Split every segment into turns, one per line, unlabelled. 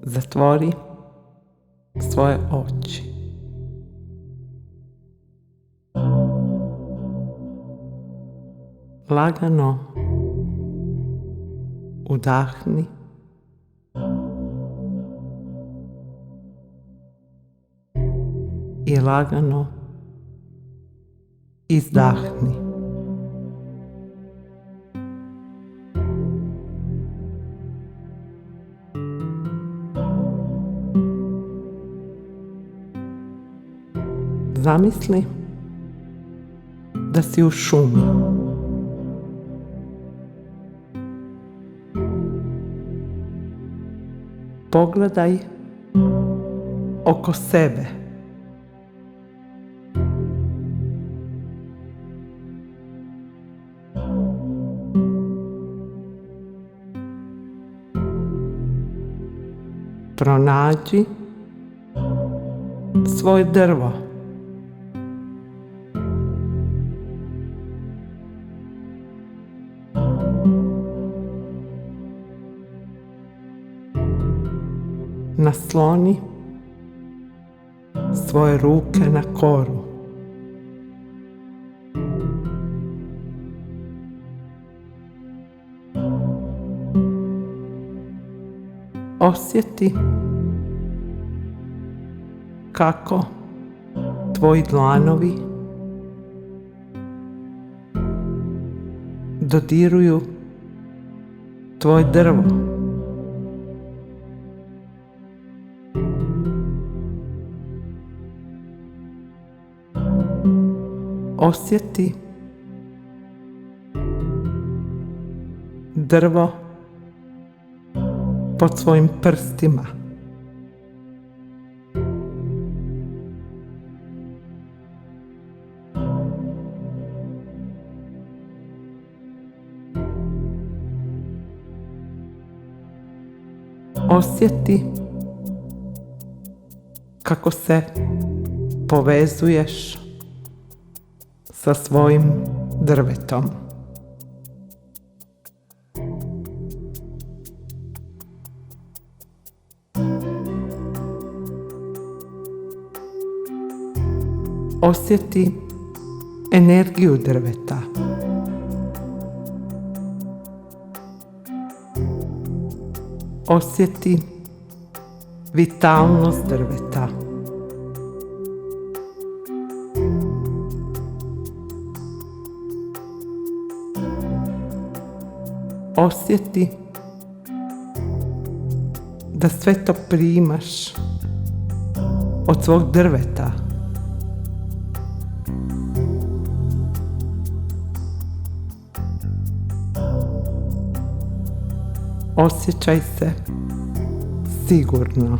zatvori svoje oči. Lagano udahni i lagano izdahni. Zamisli da si u šumi. Pogledaj oko sebe. Pronađi svoje drvo. Nasloni svoje ruke na koru. Osjeti kako tvoji dlanovi dodiruju tvoje drvo. Osjeti drvo pod svojim prstima. Osjeti kako se povezuješ sa svojim drvetom. Osjeti energiju drveta. Osjeti vitalnost drveta. Osjeti da sve to primaš od svog drveta. Osjećaj se sigurno.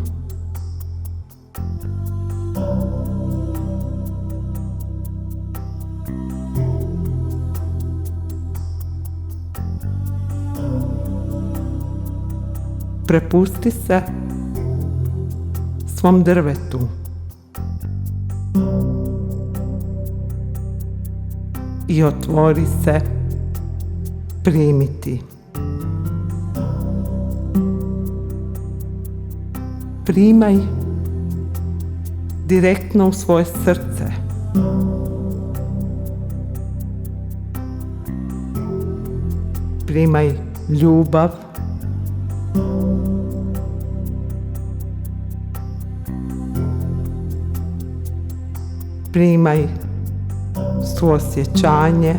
Prepusti se svom drvetu. I otvori se primiti. Primaj direktno u svoje srce. Primaj ljubav. Primaj suosjećanje.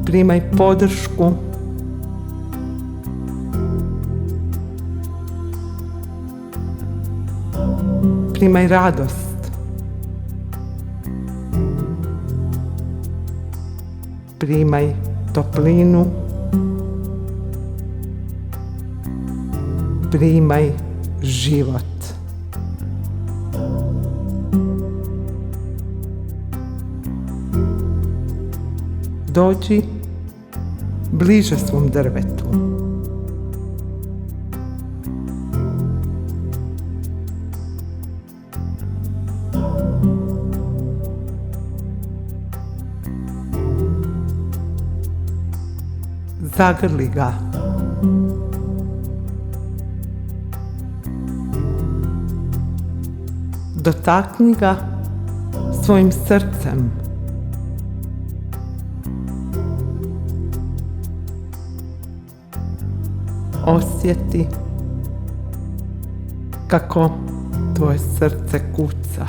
Primaj podršku. Primaj radost. Primaj toplinu. Primaj život. Dođi bliže svom drvetu. Zagrli ga. Dotakni ga svojim srcem. Osjeti kako tvoje srce kuca.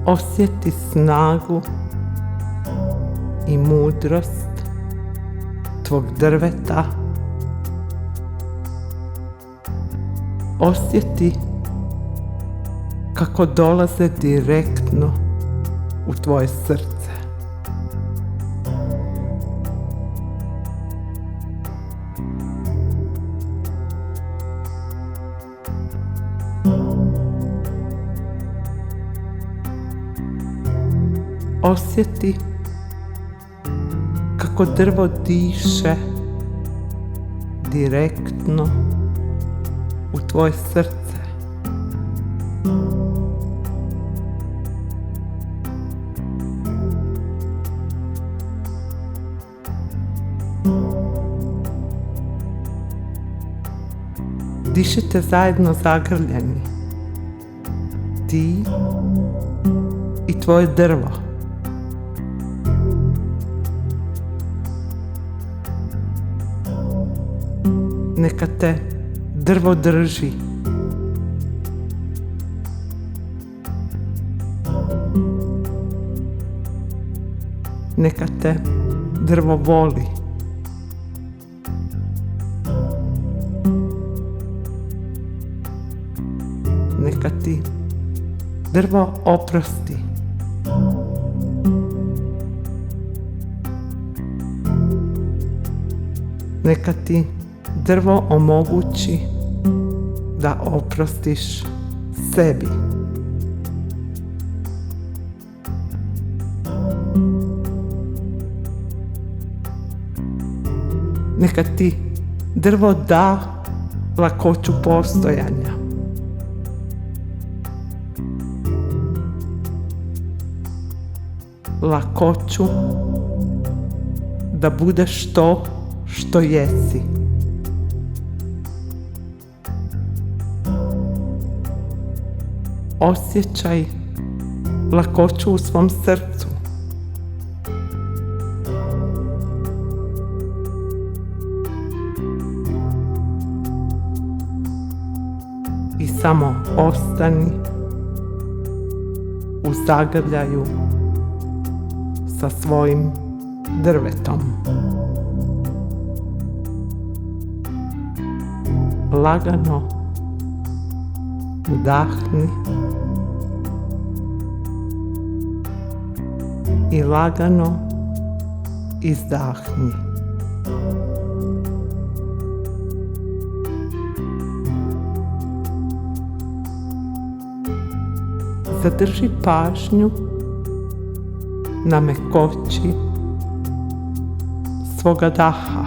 Osjeti snagu i mudrost tvog drveta. Osjeti kako dolaze direktno u tvoje srce. Osjeti kako drvo diše direktno u tvoje srce. Dišite zajedno zagrljeni, ti i tvoje drvo. Neka te drvo drži. Neka te drvo voli. Neka ti drvo oprosti. Neka ti drvo omogući da oprostiš sebi. Neka ti drvo da lakoću postojanja. Lakoću da budeš to što jesi. Osjećaj lakoću u svom srcu. I samo ostani u zagrljaju sa svojim drvetom. Lagano udahni i lagano izdahni. Zadrži pažnju na mekoći svoga daha.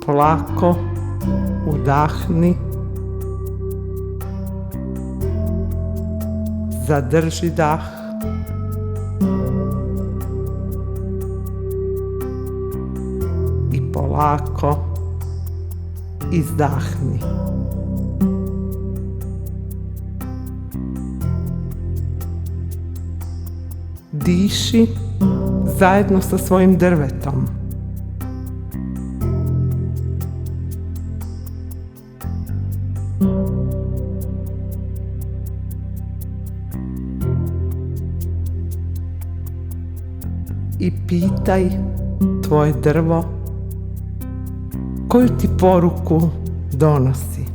Polako udahni, zadrži dah i polako izdahni. Diši zajedno sa svojim drvetom. I pitaj tvoje drvo koju ti poruku donosi.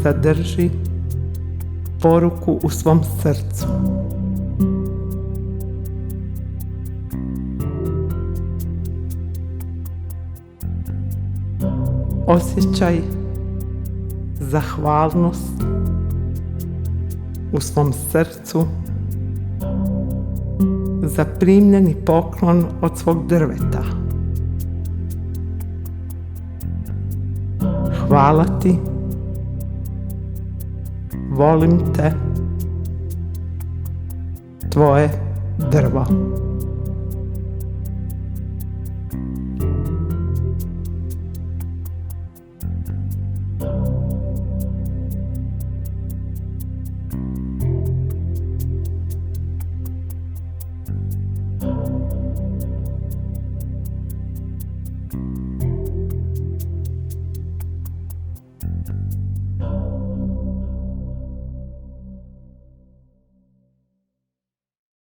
Zadrži poruku u svom srcu. Osjećaj zahvalnost u svom srcu za primljeni poklon od svog drveta. Hvala ti, volim te, tvoje drvo.